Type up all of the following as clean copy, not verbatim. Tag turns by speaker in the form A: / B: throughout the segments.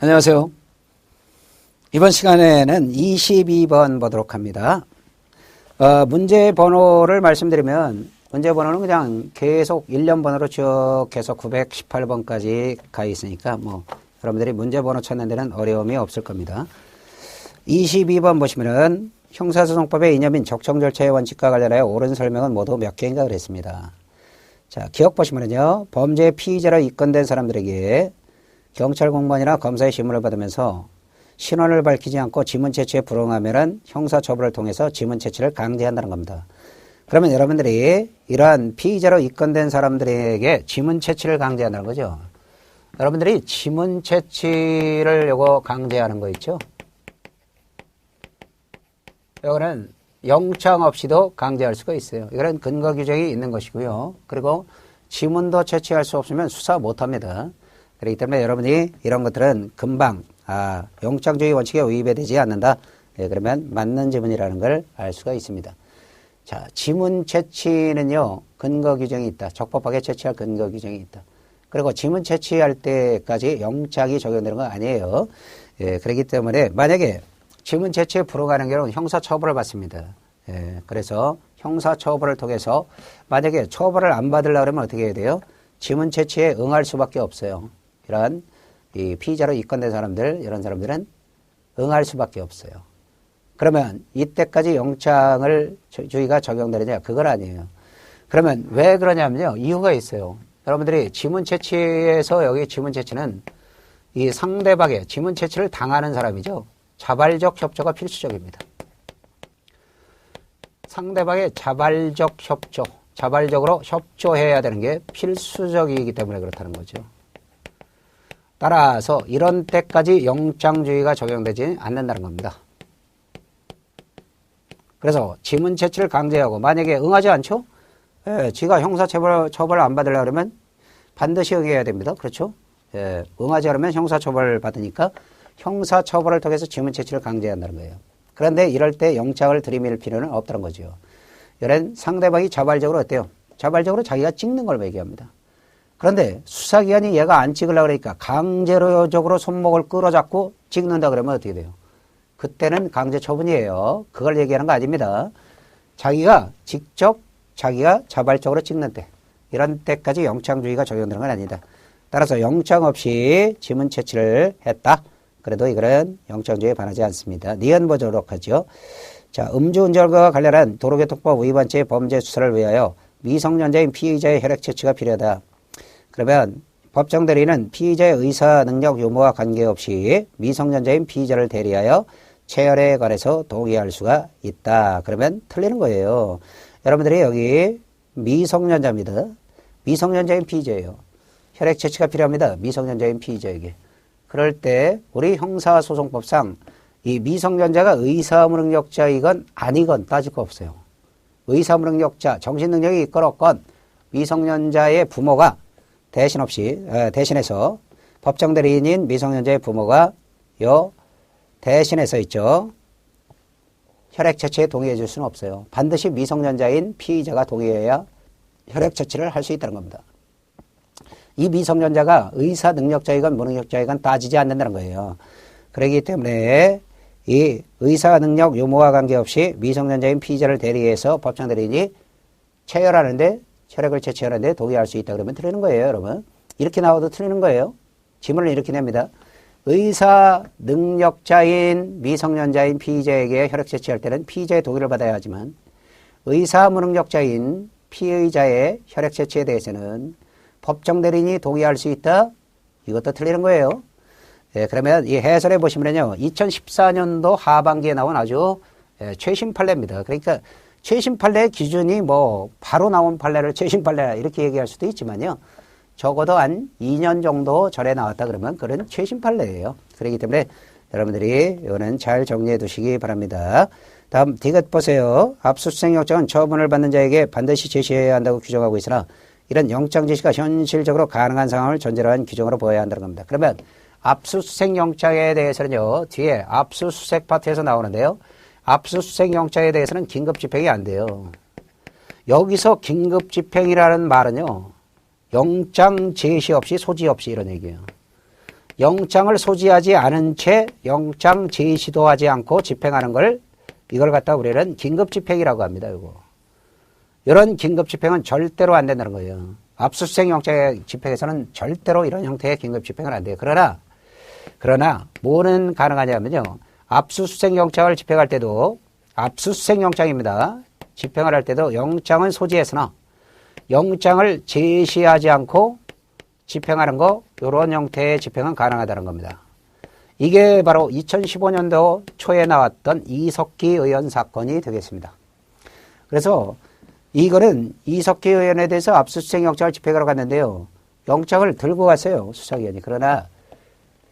A: 안녕하세요. 이번 시간에는 22번 보도록 합니다. 문제 번호를 말씀드리면 문제 번호는 그냥 계속 1년 번호로 쭉 계속 918번까지 가 있으니까 여러분들이 문제 번호 찾는 데는 어려움이 없을 겁니다. 22번 보시면은 형사소송법의 이념인 적정 절차의 원칙과 관련하여 옳은 설명은 모두 몇 개인가 그랬습니다. 자, 기억 보시면은요, 범죄의 피의자로 입건된 사람들에게 경찰 공무원이나 검사의 신문을 받으면서 신원을 밝히지 않고 지문 채취에 불응하면은 형사처벌을 통해서 지문 채취를 강제한다는 겁니다. 그러면 여러분들이 이러한 피의자로 입건된 사람들에게 지문 채취를 강제한다는 거죠. 여러분들이 지문 채취를 요거 강제하는 거 있죠? 요거는 영장 없이도 강제할 수가 있어요. 이거는 근거 규정이 있는 것이고요. 그리고 지문도 채취할 수 없으면 수사 못합니다. 그렇기 때문에 여러분이 이런 것들은 금방 영장주의 원칙에 위배되지 않는다. 그러면 맞는 지문이라는 걸 알 수가 있습니다. 자, 지문 채취는요, 근거 규정이 있다. 적법하게 채취할 근거 규정이 있다. 그리고 지문 채취할 때까지 영장이 적용되는 건 아니에요. 그렇기 때문에 만약에 지문 채취에 불응하는 경우는 형사처벌을 받습니다. 그래서 형사처벌을 통해서 만약에 처벌을 안 받으려고 하면 어떻게 해야 돼요? 지문 채취에 응할 수밖에 없어요. 이런 이 피의자로 입건된 사람들, 이런 사람들은 응할 수밖에 없어요. 그러면 이때까지 영장을 주의가 적용되느냐? 그건 아니에요. 그러면 왜 그러냐면요. 이유가 있어요. 여러분들이 지문 채취에서 여기 지문 채취는 이 상대방의 지문 채취를 당하는 사람이죠. 자발적 협조가 필수적입니다. 상대방의 자발적 협조, 자발적으로 협조해야 되는 게 필수적이기 때문에 그렇다는 거죠. 따라서 이런 때까지 영장주의가 적용되지 않는다는 겁니다. 그래서 지문 채취를 강제하고 만약에 응하지 않죠? 지가 형사처벌 안 받으려고 그러면 반드시 응해야 됩니다. 그렇죠? 응하지 않으면 형사처벌 받으니까 형사처벌을 통해서 지문 채취를 강제한다는 거예요. 그런데 이럴 때 영장을 들이밀 필요는 없다는 거죠. 이런 상대방이 자발적으로 어때요? 자발적으로 자기가 찍는 걸 얘기합니다. 그런데 수사기관이 얘가 안 찍으려고 그러니까 강제적으로 손목을 끌어잡고 찍는다 그러면 어떻게 돼요? 그때는 강제 처분이에요. 그걸 얘기하는 거 아닙니다. 자기가 직접 자기가 자발적으로 찍는 때, 이런 때까지 영장주의가 적용되는 건 아니다. 따라서 영장 없이 지문 채취를 했다. 그래도 이거는 영장주의에 반하지 않습니다. 니은 보도록 하죠. 자, 음주운전과 관련한 도로교통법 위반죄 범죄 수사를 위하여 미성년자인 피의자의 혈액 채취가 필요하다. 그러면 법정 대리는 피의자의 의사, 능력, 유무와 관계없이 미성년자인 피의자를 대리하여 체혈에 관해서 동의할 수가 있다. 그러면 틀리는 거예요. 여러분들이 여기 미성년자입니다. 미성년자인 피의자예요. 혈액 채취가 필요합니다. 미성년자인 피의자에게. 그럴 때 우리 형사소송법상 이 미성년자가 의사무능력자이건 아니건 따질 거 없어요. 의사무능력자, 정신능력이 있건 없건 미성년자의 부모가 대신해서 법정 대리인인 미성년자의 부모가 대신해서 있죠. 혈액 채취에 동의해 줄 수는 없어요. 반드시 미성년자인 피의자가 동의해야 혈액 채취를 할 수 있다는 겁니다. 이 미성년자가 의사 능력자이건 무능력자이건 따지지 않는다는 거예요. 그렇기 때문에 이 의사 능력 유무와 관계없이 미성년자인 피의자를 대리해서 법정 대리인이 체혈하는데 혈액을 채취하는데 동의할 수 있다 그러면 틀리는 거예요, 여러분. 이렇게 나와도 틀리는 거예요. 지문을 이렇게 냅니다. 의사 능력자인 미성년자인 피의자에게 혈액 채취할 때는 피의자의 동의를 받아야 하지만 의사 무능력자인 피의자의 혈액 채취에 대해서는 법정 대리인이 동의할 수 있다? 이것도 틀리는 거예요. 그러면 이 해설해 보시면요. 2014년도 하반기에 나온 아주 최신 판례입니다. 그러니까 최신 판례의 기준이 바로 나온 판례를 최신 판례 이렇게 얘기할 수도 있지만요. 적어도 한 2년 정도 전에 나왔다 그러면 그런 최신 판례예요. 그렇기 때문에 여러분들이 이거는 잘 정리해 두시기 바랍니다. 다음 디귿 보세요. 압수수색 영장은 처분을 받는 자에게 반드시 제시해야 한다고 규정하고 있으나 이런 영장 제시가 현실적으로 가능한 상황을 전제로 한 규정으로 보아야 한다는 겁니다. 그러면 압수수색 영장에 대해서는요. 뒤에 압수수색 파트에서 나오는데요. 압수수색 영장에 대해서는 긴급집행이 안 돼요. 여기서 긴급집행이라는 말은요. 영장 제시 없이 소지 없이 이런 얘기예요. 영장을 소지하지 않은 채 영장 제시도 하지 않고 집행하는 걸 이걸 갖다 우리는 긴급집행이라고 합니다. 이런 긴급집행은 절대로 안 된다는 거예요. 압수수색 영장의 집행에서는 절대로 이런 형태의 긴급집행은 안 돼요. 그러나 뭐는 가능하냐면요. 압수수색 영장을 집행할 때도 압수수색 영장입니다. 집행을 할 때도 영장은 소지했으나 영장을 제시하지 않고 집행하는 거 이런 형태의 집행은 가능하다는 겁니다. 이게 바로 2015년도 초에 나왔던 이석기 의원 사건이 되겠습니다. 그래서 이거는 이석기 의원에 대해서 압수수색 영장을 집행하러 갔는데요. 영장을 들고 갔어요. 수사기관이. 그러나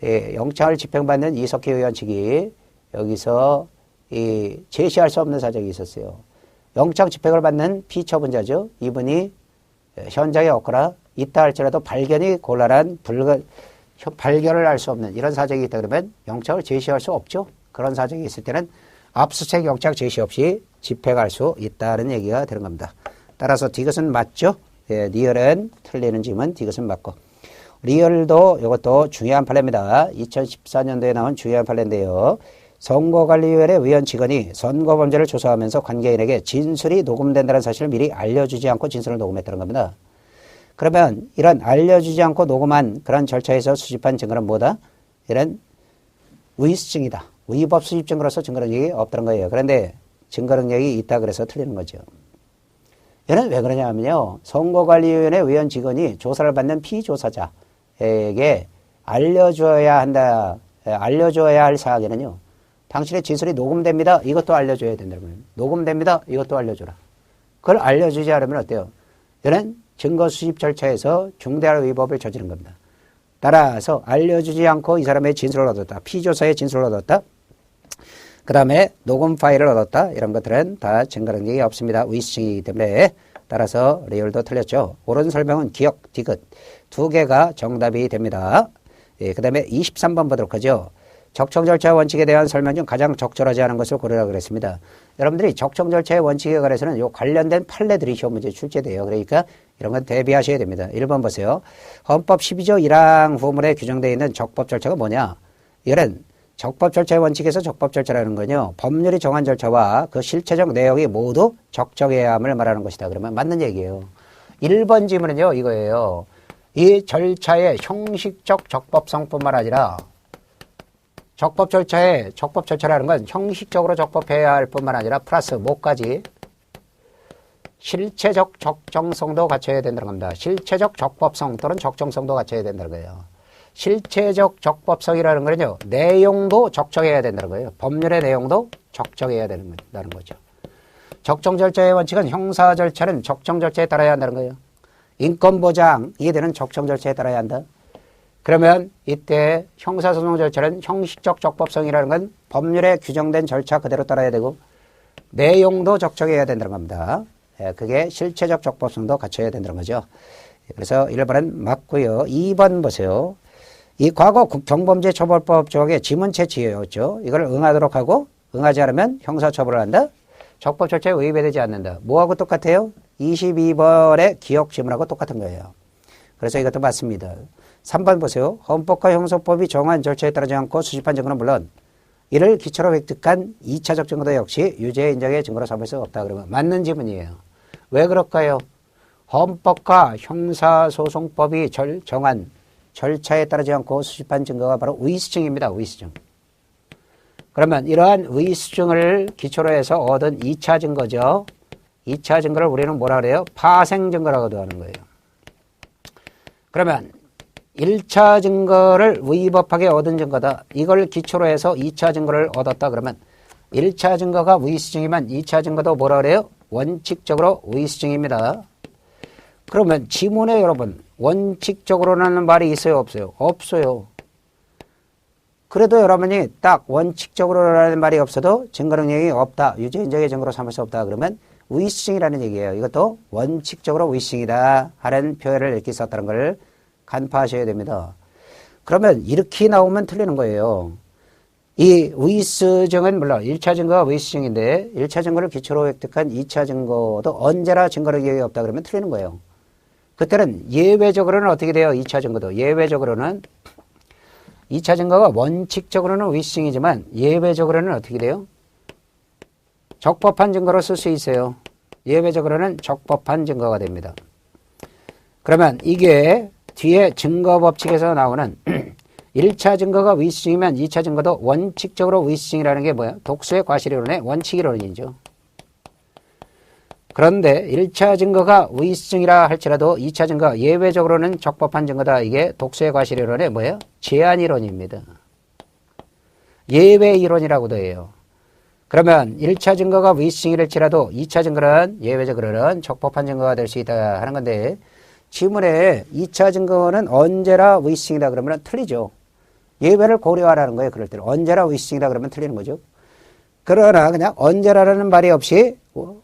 A: 영장을 집행받는 이석기 의원 측이 여기서 제시할 수 없는 사정이 있었어요. 영장 집행을 받는 피처분자죠. 이분이 현장에 없거나 있다 할지라도 발견이 곤란한 발견을 할 수 없는 이런 사정이 있다 그러면 영장을 제시할 수 없죠. 그런 사정이 있을 때는 압수수색 영장 제시 없이 집행할 수 있다는 얘기가 되는 겁니다. 따라서 디귿은 맞죠. 리얼은 틀리는 짐은 디귿은 맞고. 리얼도 이것도 중요한 판례입니다. 2014년도에 나온 중요한 판례인데요. 선거관리위원회 위원 직원이 선거범죄를 조사하면서 관계인에게 진술이 녹음된다는 사실을 미리 알려주지 않고 진술을 녹음했다는 겁니다. 그러면 이런 알려주지 않고 녹음한 그런 절차에서 수집한 증거는 뭐다? 이런 의수증이다. 위법 수집 증거로서 증거 능력이 없다는 거예요. 그런데 증거 능력이 있다 그래서 틀리는 거죠. 얘는 왜 그러냐 하면요. 선거관리위원회 위원 직원이 조사를 받는 피조사자에게 알려줘야 할 사항에는요. 당신의 진술이 녹음됩니다. 이것도 알려줘야 된다고요. 녹음됩니다. 이것도 알려줘라. 그걸 알려주지 않으면 어때요? 얘는 증거 수집 절차에서 중대한 위법을 저지른 겁니다. 따라서 알려주지 않고 이 사람의 진술을 얻었다. 피조사의 진술을 얻었다. 그 다음에 녹음 파일을 얻었다. 이런 것들은 다 증거 능력이 없습니다. 의수증이기 때문에. 따라서 리얼도 틀렸죠. 옳은 설명은 기억, 디귿 두 개가 정답이 됩니다. 그 다음에 23번 보도록 하죠. 적정 절차 원칙에 대한 설명 중 가장 적절하지 않은 것을 고르라 그랬습니다. 여러분들이 적정 절차의 원칙에 관해서는 요 관련된 판례들이 시험 문제에 출제돼요. 그러니까 이런 건 대비하셔야 됩니다. 1번 보세요. 헌법 12조 1항 후문에 규정되어 있는 적법 절차가 뭐냐? 이런 적법 절차의 원칙에서 적법 절차라는 건요. 법률이 정한 절차와 그 실체적 내용이 모두 적정해야 함을 말하는 것이다. 그러면 맞는 얘기예요. 1번 지문은요. 이거예요. 이 절차의 형식적 적법성뿐만 아니라 적법 절차라는 건 형식적으로 적법해야 할 뿐만 아니라 플러스 뭐까지 실체적 적정성도 갖춰야 된다는 겁니다. 실체적 적법성 또는 적정성도 갖춰야 된다는 거예요. 실체적 적법성이라는 거는요. 내용도 적정해야 된다는 거예요. 법률의 내용도 적정해야 된다는 거죠. 적정 절차의 원칙은 형사 절차는 적정 절차에 따라야 한다는 거예요. 인권 보장이 되는 적정 절차에 따라야 한다. 그러면 이때 형사소송 절차는 형식적 적법성이라는 건 법률에 규정된 절차 그대로 따라야 되고 내용도 적정해야 된다는 겁니다. 그게 실체적 적법성도 갖춰야 된다는 거죠. 그래서 1번은 맞고요. 2번 보세요. 이 과거 경범죄처벌법 조항의 지문 채취였죠. 이걸 응하도록 하고 응하지 않으면 형사처벌을 한다. 적법 절차에 위배되지 않는다. 뭐하고 똑같아요? 22번의 기억 지문하고 똑같은 거예요. 그래서 이것도 맞습니다. 3번 보세요. 헌법과 형사법이 정한 절차에 따르지 않고 수집한 증거는 물론 이를 기초로 획득한 2차적 증거도 역시 유죄 인정의 증거로 삼을 수 없다. 그러면 맞는 지문이에요. 왜 그럴까요? 헌법과 형사소송법이 정한 절차에 따르지 않고 수집한 증거가 바로 의수증입니다. 의수증. 그러면 이러한 의수증을 기초로 해서 얻은 2차 증거죠. 2차 증거를 우리는 뭐라 그래요? 파생 증거라고도 하는 거예요. 그러면 1차 증거를 위법하게 얻은 증거다. 이걸 기초로 해서 2차 증거를 얻었다. 그러면 1차 증거가 의수증이면 2차 증거도 뭐라 그래요? 원칙적으로 의수증입니다. 그러면 지문에 여러분 원칙적으로라는 말이 있어요? 없어요? 없어요. 그래도 여러분이 딱 원칙적으로라는 말이 없어도 증거 능력이 없다. 유죄 인정의 증거로 삼을 수 없다. 그러면 의수증이라는 얘기예요. 이것도 원칙적으로 의수증이다 하는 표현을 이렇게 썼다는 걸 간파하셔야 됩니다. 그러면 이렇게 나오면 틀리는 거예요. 이 의수증은 물론 1차 증거가 의수증인데 1차 증거를 기초로 획득한 2차 증거도 언제나 증거 능력이 없다 그러면 틀리는 거예요. 그때는 예외적으로는 어떻게 돼요? 2차 증거도 예외적으로는 2차 증거가 원칙적으로는 위증이지만 예외적으로는 어떻게 돼요? 적법한 증거로 쓸 수 있어요. 예외적으로는 적법한 증거가 됩니다. 그러면 이게 뒤에 증거법칙에서 나오는 1차 증거가 위증이면 2차 증거도 원칙적으로 위증이라는 게 뭐야? 독수의 과실이론의 원칙이론이죠. 그런데 1차 증거가 위증이라 할지라도 2차 증거 예외적으로는 적법한 증거다. 이게 독수의 과실이론의 뭐예요? 제한이론입니다. 예외이론이라고도 해요. 그러면 1차 증거가 위증이랄지라도 2차 증거는 예외적으로는 적법한 증거가 될 수 있다 하는 건데 지문에 2차 증거는 언제나 위증이다 그러면 틀리죠. 예외를 고려하라는 거예요. 그럴 때는 언제나 위증이다 그러면 틀리는 거죠. 그러나 그냥 언제라는 말이 없이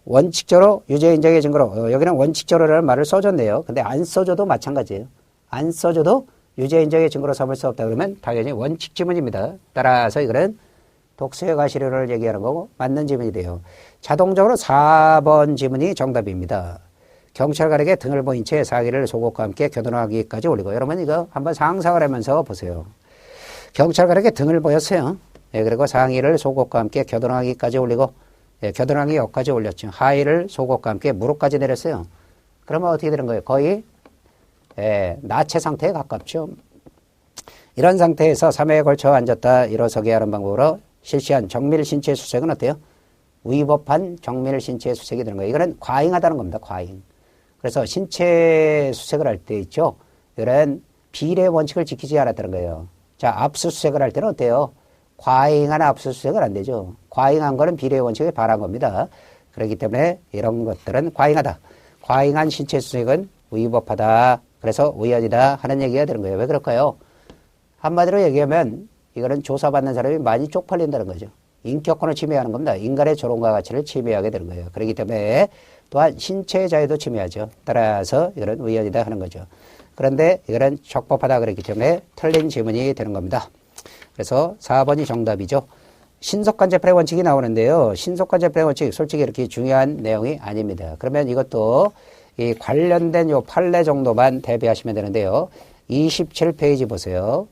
A: 원칙적으로 유죄 인정의 증거로 여기는 원칙적으로라는 말을 써줬네요. 근데 안 써줘도 마찬가지예요. 안 써줘도 유죄 인정의 증거로 삼을 수 없다 그러면 당연히 원칙 지문입니다. 따라서 이거는 독수의 과실이론을 얘기하는 거고 맞는 지문이 돼요. 자동적으로 4번 지문이 정답입니다. 경찰관에게 등을 보인 채 사기를 속옷과 함께 겨누어가기까지 올리고 여러분 이거 한번 상상을 하면서 보세요. 경찰관에게 등을 보였어요. 예, 그리고 상의를 속옷과 함께 겨누어가기까지 올리고 예, 겨드랑이 옆까지 올렸죠. 하의를 속옷과 함께 무릎까지 내렸어요. 그러면 어떻게 되는 거예요? 거의 나체 상태에 가깝죠. 이런 상태에서 3회에 걸쳐 앉았다 일어서게 하는 방법으로 실시한 정밀 신체 수색은 어때요? 위법한 정밀 신체 수색이 되는 거예요. 이거는 과잉하다는 겁니다. 과잉. 그래서 신체 수색을 할 때 있죠. 이런 비례 원칙을 지키지 않았다는 거예요. 자, 압수수색을 할 때는 어때요? 과잉한 압수수색은 안 되죠. 과잉한 거는 비례 원칙에 반한 겁니다. 그렇기 때문에 이런 것들은 과잉하다. 과잉한 신체 수색은 위법하다. 그래서 위헌이다 하는 얘기가 되는 거예요. 왜 그럴까요? 한마디로 얘기하면 이거는 조사받는 사람이 많이 쪽팔린다는 거죠. 인격권을 침해하는 겁니다. 인간의 조롱과 가치를 침해하게 되는 거예요. 그렇기 때문에 또한 신체의 자유도 침해하죠. 따라서 이거는 위헌이다 하는 거죠. 그런데 이거는 적법하다 그랬기 때문에 틀린 지문이 되는 겁니다. 그래서 4번이 정답이죠. 신속간접불행 원칙이 나오는데요. 신속간접불행 원칙 솔직히 이렇게 중요한 내용이 아닙니다. 그러면 이것도 이 관련된 요 판례 정도만 대비하시면 되는데요. 27페이지 보세요.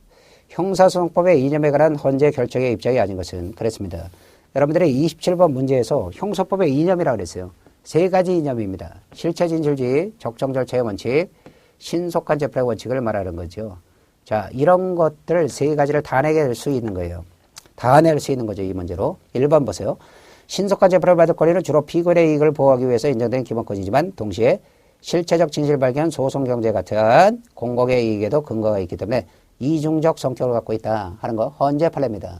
A: 형사소송법의 이념에 관한 헌재 결정의 입장이 아닌 것은 그랬습니다. 여러분들이 27번 문제에서 형소법의 이념이라고 그랬어요. 세 가지 이념입니다. 실체진실주의, 적정절차의 원칙, 신속간접불행 원칙을 말하는 거죠. 자, 이런 것들 세 가지를 다 내게 수 있는 거예요. 다 낼 수 있는 거죠. 이 문제로. 1번 보세요. 신속간접불행을 받을 권리는 주로 피고인의 이익을 보호하기 위해서 인정된 기본권이지만 동시에 실체적 진실 발견, 소송 경제 같은 공공의 이익에도 근거가 있기 때문에 이중적 성격을 갖고 있다 하는 거 헌재 판례입니다.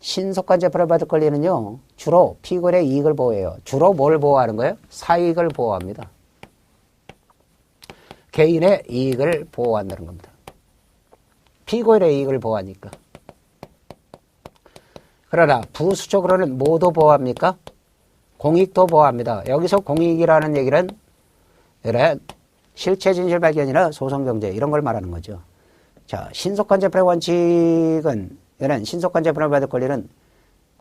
A: 신속간접불행을 받을 권리는요. 주로 피고인의 이익을 보호해요. 주로 뭘 보호하는 거예요? 사익을 보호합니다. 개인의 이익을 보호한다는 겁니다. 피고인의 이익을 보호하니까. 그러나 부수적으로는 뭐도 보호합니까? 공익도 보호합니다. 여기서 공익이라는 얘기는 실체 진실 발견이나 소송 경제 이런 걸 말하는 거죠. 자, 신속간접불행 원칙은 이런 신속간접불행을 받을 권리는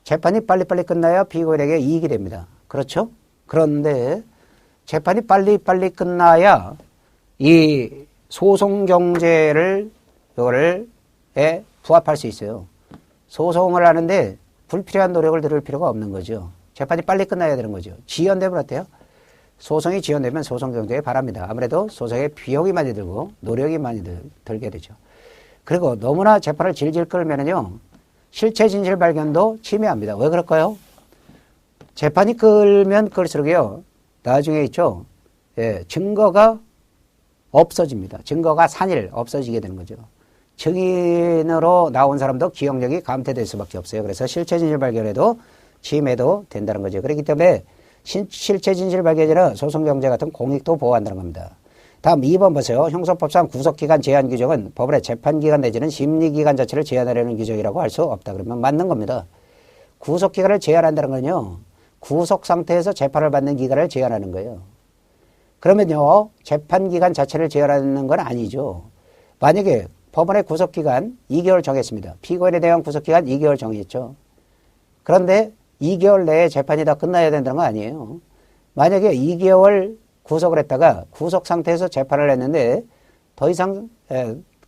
A: 재판이 빨리빨리 끝나야 피고인에게 이익이 됩니다. 그렇죠? 그런데 재판이 빨리빨리 끝나야 이 소송 경제를 이거를 부합할 수 있어요. 소송을 하는데 불필요한 노력을 들을 필요가 없는 거죠. 재판이 빨리 끝나야 되는 거죠. 지연되면 어때요? 소송이 지연되면 소송 경제에 바랍니다. 아무래도 소송에 비용이 많이 들고 노력이 많이 들게 되죠. 그리고 너무나 재판을 질질 끌면은요, 실체 진실 발견도 침해합니다. 왜 그럴까요? 재판이 끌면 끌수록요, 나중에 있죠, 증거가 없어집니다. 증거가 산일 없어지게 되는 거죠. 증인으로 나온 사람도 기억력이 감퇴될 수밖에 없어요. 그래서 실체 진실 발견에도 침해도 된다는 거죠. 그렇기 때문에 실체 진실 발견이나 소송 경제 같은 공익도 보호한다는 겁니다. 다음 2번 보세요. 형사법상 구속기간 제한 규정은 법원의 재판기간 내지는 심리기간 자체를 제한하려는 규정이라고 할 수 없다. 그러면 맞는 겁니다. 구속기간을 제한한다는 건요, 구속 상태에서 재판을 받는 기간을 제한하는 거예요. 그러면요, 재판기간 자체를 제한하는 건 아니죠. 만약에 법원의 구속기간 2개월 정했습니다. 피고인에 대한 구속기간 2개월 정했죠. 그런데 2개월 내에 재판이 다 끝나야 된다는 거 아니에요. 만약에 2개월 구속을 했다가 구속 상태에서 재판을 했는데 더 이상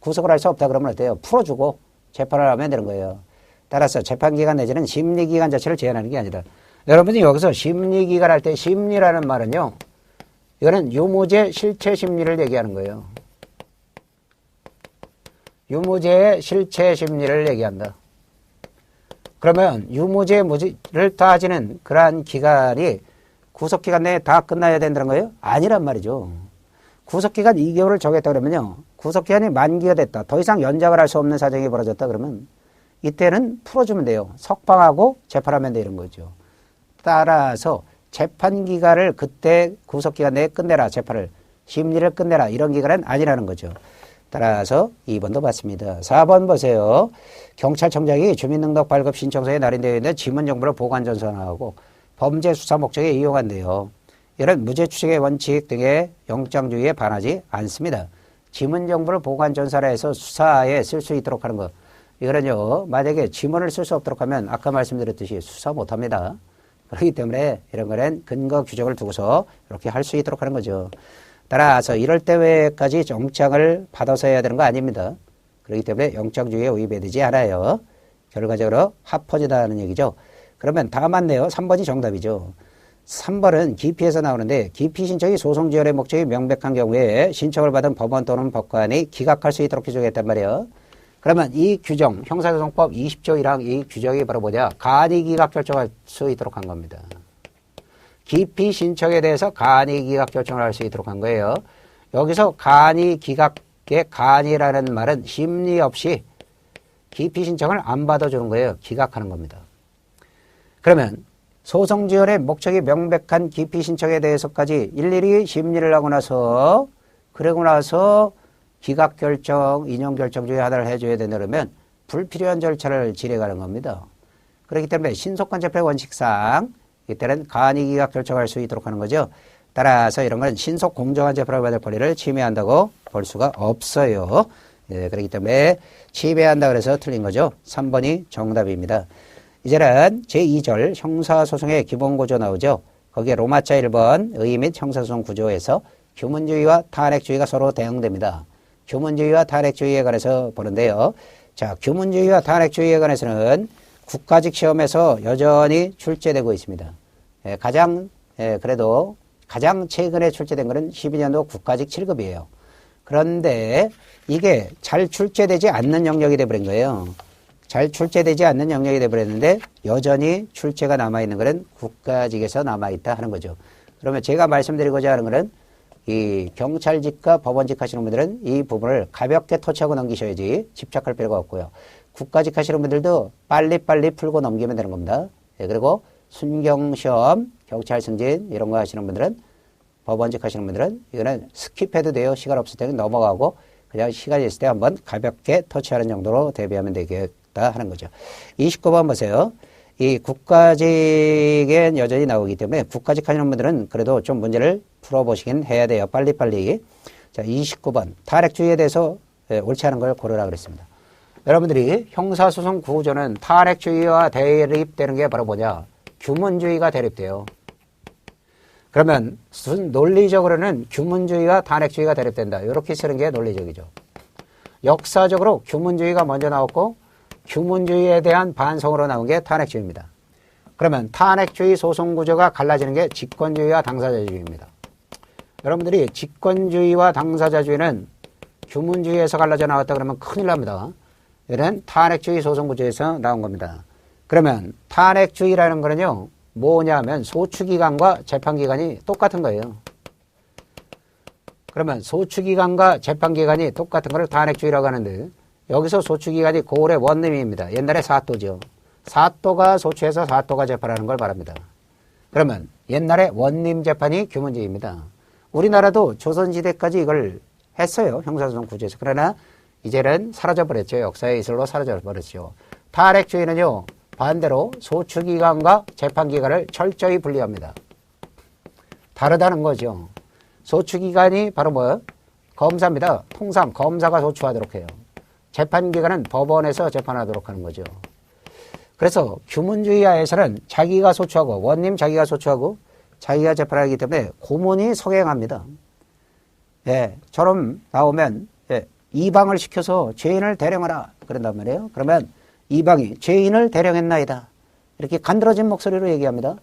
A: 구속을 할 수 없다 그러면 어때요? 풀어주고 재판을 하면 되는 거예요. 따라서 재판기간 내지는 심리기간 자체를 제한하는 게 아니다. 여러분이 여기서 심리기간 할 때 심리라는 말은요. 이거는 유무죄 실체 심리를 얘기하는 거예요. 유무죄의 실체 심리를 얘기한다. 그러면 유무죄 무죄를 따지는 그러한 기간이 구속기간 내에 다 끝나야 된다는 거예요? 아니란 말이죠. 구속기간 2개월을 정했다 그러면요. 구속기간이 만기가 됐다. 더 이상 연장을 할 수 없는 사정이 벌어졌다 그러면 이때는 풀어주면 돼요. 석방하고 재판하면 되는 거죠. 따라서 재판기간을 그때 구속기간 내에 끝내라. 재판을. 심리를 끝내라. 이런 기간은 아니라는 거죠. 따라서 2번도 맞습니다. 4번 보세요. 경찰청장이 주민등록 발급 신청서에 날인되어 있는 지문정보를 보관전산하고 범죄 수사 목적에 이용한대요. 이런 무죄 추정의 원칙 등의 영장주의에 반하지 않습니다. 지문정보를 보관전산해서 수사에 쓸 수 있도록 하는 것. 이거는요. 만약에 지문을 쓸 수 없도록 하면 아까 말씀드렸듯이 수사 못합니다. 그렇기 때문에 이런 거는 근거 규정을 두고서 이렇게 할 수 있도록 하는 거죠. 따라서 이럴 때까지 영장을 받아서 해야 되는 거 아닙니다. 그렇기 때문에 영장주의에 위배되지 않아요. 결과적으로 합헌이다는 얘기죠. 그러면 다 맞네요. 3번이 정답이죠. 3번은 기피에서 나오는데 기피 신청이 소송 지연의 목적이 명백한 경우에 신청을 받은 법원 또는 법관이 기각할 수 있도록 규정했단 말이에요. 그러면 이 규정, 형사소송법 20조 1항 이 규정이 바로 뭐냐? 간이 기각 결정할 수 있도록 한 겁니다. 기피 신청에 대해서 간이 기각 결정을 할 수 있도록 한 거예요. 여기서 간이 기각의 간이라는 말은 심리 없이 기피 신청을 안 받아주는 거예요. 기각하는 겁니다. 그러면 소송 지연의 목적이 명백한 기피 신청에 대해서까지 일일이 심리를 하고 나서 그러고 나서 기각 결정, 인용 결정 중에 하나를 해줘야 된다면 불필요한 절차를 진행하는 겁니다. 그렇기 때문에 신속한 재판의 원칙상 이때는 간이 기각 결정할 수 있도록 하는 거죠. 따라서 이런 건 신속 공정한 재판을 받을 권리를 침해한다고 볼 수가 없어요. 네, 그렇기 때문에 침해한다 그래서 틀린 거죠. 3번이 정답입니다. 이제는 제2절 형사소송의 기본구조 나오죠. 거기에 로마자 1번 의 및 형사소송 구조에서 규문주의와 탄핵주의가 서로 대응됩니다. 규문주의와 탄핵주의에 관해서 보는데요. 자, 규문주의와 탄핵주의에 관해서는 국가직 시험에서 여전히 출제되고 있습니다. 그래도 가장 최근에 출제된 것은 12년도 국가직 7급이에요. 그런데 이게 잘 출제되지 않는 영역이 돼버린 거예요. 잘 출제되지 않는 영역이 돼버렸는데 여전히 출제가 남아있는 것은 국가직에서 남아있다 하는 거죠. 그러면 제가 말씀드리고자 하는 것은 이 경찰직과 법원직 하시는 분들은 이 부분을 가볍게 터치하고 넘기셔야지 집착할 필요가 없고요. 국가직 하시는 분들도 빨리빨리 풀고 넘기면 되는 겁니다. 예, 그리고 순경시험, 경찰 승진 이런 거 하시는 분들은 법원직 하시는 분들은 이거는 스킵해도 돼요. 시간 없을 때는 넘어가고 그냥 시간이 있을 때 한번 가볍게 터치하는 정도로 대비하면 되겠다 하는 거죠. 29번 보세요. 이 국가직엔 여전히 나오기 때문에 국가직 하시는 분들은 그래도 좀 문제를 풀어보시긴 해야 돼요. 빨리빨리. 자, 29번. 탄핵주의에 대해서 옳지 않은 걸 고르라 그랬습니다. 여러분들이 형사소송 구조는 탄핵주의와 대립되는 게 바로 뭐냐? 규문주의가 대립돼요. 그러면 논리적으로는 규문주의와 탄핵주의가 대립된다. 이렇게 쓰는 게 논리적이죠. 역사적으로 규문주의가 먼저 나왔고 규문주의에 대한 반성으로 나온 게 탄핵주의입니다. 그러면 탄핵주의 소송구조가 갈라지는 게 직권주의와 당사자주의입니다. 여러분들이 직권주의와 당사자주의는 규문주의에서 갈라져 나왔다 그러면 큰일 납니다. 이런 탄핵주의 소송구조에서 나온 겁니다. 그러면 탄핵주의라는 거는요. 뭐냐면 소추기간과 재판기간이 똑같은 거예요. 그러면 소추기간과 재판기간이 똑같은 걸 탄핵주의라고 하는데 여기서 소추기간이 고을의 원님입니다. 옛날에 사또죠. 사또가 소추해서 사또가 재판하는 걸 말합니다. 그러면 옛날에 원님 재판이 규문주의입니다. 우리나라도 조선시대까지 이걸 했어요. 형사소송 구조에서. 그러나 이제는 사라져버렸죠. 역사의 이슬로 사라져버렸죠. 탄핵주의는요. 반대로 소추기간과 재판기간을 철저히 분리합니다. 다르다는 거죠. 소추기간이 바로 뭐예요? 검사입니다. 통상 검사가 소추하도록 해요. 재판기간은 법원에서 재판하도록 하는 거죠. 그래서 규문주의 하에서는 자기가 소추하고 원님 자기가 소추하고 자기가 재판하기 때문에 고문이 성행합니다. 예, 저럼 나오면 이방을 시켜서 죄인을 대령하라 그런단 말이에요. 그러면 이방이 죄인을 대령했나이다. 이렇게 간드러진 목소리로 얘기합니다.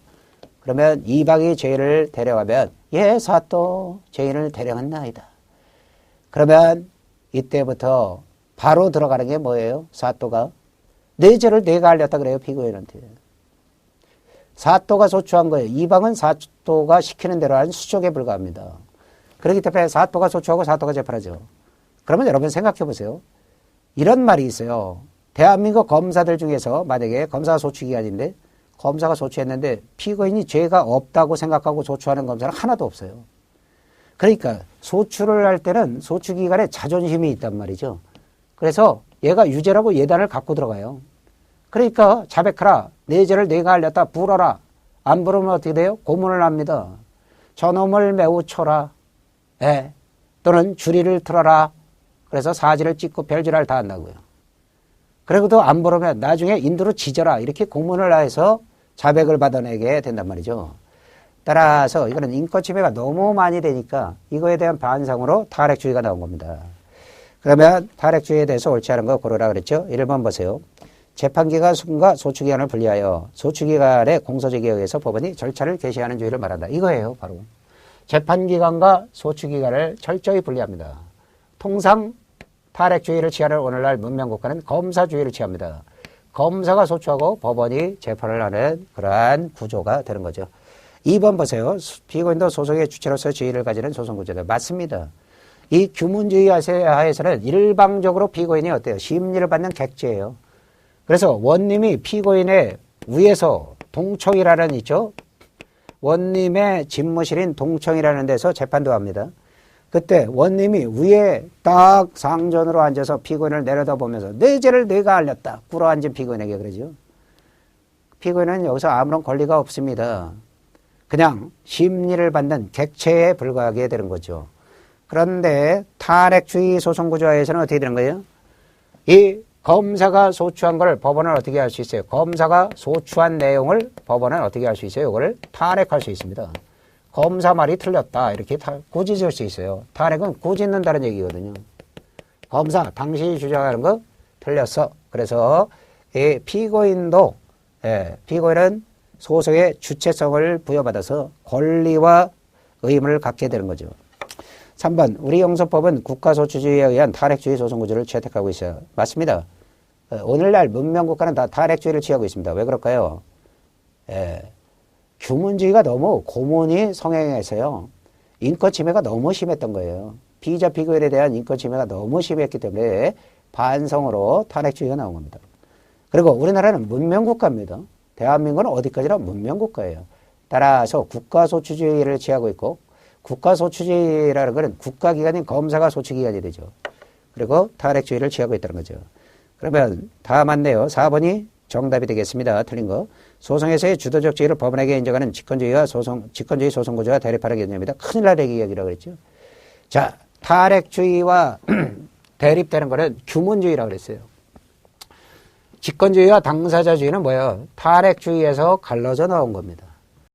A: 그러면 이방이 죄를 대령하면 예 사또 죄인을 대령했나이다. 그러면 이때부터 바로 들어가는 게 뭐예요? 사또가 내 죄를 내가 알렸다 그래요. 피고인한테. 사또가 소추한 거예요. 이방은 사또가 시키는 대로 하는 수족에 불과합니다. 그렇기 때문에 사또가 소추하고 사또가 재판하죠. 그러면 여러분 생각해 보세요. 이런 말이 있어요. 대한민국 검사들 중에서 만약에 검사가 소추기간인데 검사가 소추했는데 피고인이 죄가 없다고 생각하고 소추하는 검사는 하나도 없어요. 그러니까 소추를 할 때는 소추기관에 자존심이 있단 말이죠. 그래서 얘가 유죄라고 예단을 갖고 들어가요. 그러니까 자백하라. 내 죄를 내가 알렸다. 불어라. 안 부르면 어떻게 돼요? 고문을 합니다. 저놈을 매우 쳐라. 예. 또는 주리를 틀어라. 그래서 사지를 찍고 별지랄 다 한다고요. 그리고도 안 부르면 나중에 인도로 지져라. 이렇게 고문을 해서 자백을 받아내게 된단 말이죠. 따라서 이거는 인권침해가 너무 많이 되니까 이거에 대한 반성으로 탄핵주의가 나온 겁니다. 그러면 탄핵주의에 대해서 옳지 않은 거 고르라 그랬죠. 1번 보세요. 재판기간과 소추기간을 분리하여 소추기간의 공소제기에 의해서 법원이 절차를 개시하는 주의를 말한다. 이거예요. 바로. 재판기간과 소추기간을 철저히 분리합니다. 통상 탄핵주의를 취하는 오늘날 문명국가는 검사주의를 취합니다. 검사가 소추하고 법원이 재판을 하는 그러한 구조가 되는 거죠. 2번 보세요. 피고인도 소송의 주체로서 지위를 가지는 소송구조다. 맞습니다. 이 규문주의 하에서는 일방적으로 피고인이 어때요? 심리를 받는 객체예요. 그래서 원님이 피고인의 위에서 동청이라는 있죠. 원님의 집무실인 동청이라는 데서 재판도 합니다. 그때 원님이 위에 딱 상전으로 앉아서 피고인을 내려다보면서 내 죄를 내가 알렸다. 꿇어앉은 피고인에게 그러죠. 피고인은 여기서 아무런 권리가 없습니다. 그냥 심리를 받는 객체에 불과하게 되는 거죠. 그런데 탄핵주의 소송구조화에서는 어떻게 되는 거예요? 이 검사가 소추한 걸 법원은 어떻게 할 수 있어요? 검사가 소추한 내용을 법원은 어떻게 할 수 있어요? 이걸 탄핵할 수 있습니다. 검사 말이 틀렸다. 이렇게 꾸짖을 수 있어요. 탄핵은 꾸짖는다는 얘기거든요. 검사, 당신이 주장하는 거 틀렸어. 그래서 이 피고인도, 피고인은 소송의 주체성을 부여받아서 권리와 의무를 갖게 되는 거죠. 3번, 우리 형사법은 국가소추주의에 의한 탄핵주의 소송구조를 채택하고 있어요. 맞습니다. 오늘날 문명국가는 다 탄핵주의를 취하고 있습니다. 왜 그럴까요? 규문주의가 너무 고문이 성행해서요. 인권침해가 너무 심했던 거예요. 피의자 피고인에 대한 인권침해가 너무 심했기 때문에 반성으로 탄핵주의가 나온 겁니다. 그리고 우리나라는 문명국가입니다. 대한민국은 어디까지나 문명국가예요. 따라서 국가소추주의를 취하고 있고 국가소추주의라는 것은 국가기관인 검사가 소추기관이 되죠. 그리고 탄핵주의를 취하고 있다는 거죠. 그러면 다 맞네요. 4번이 정답이 되겠습니다. 틀린 거. 소송에서의 주도적 지위를 법원에게 인정하는 직권주의 소송구조와 대립하는 개념입니다. 큰일 날 얘기라고 그랬죠. 자, 탄핵주의와 대립되는 거는 규문주의라고 그랬어요. 직권주의와 당사자주의는 뭐예요? 탄핵주의에서 갈라져 나온 겁니다.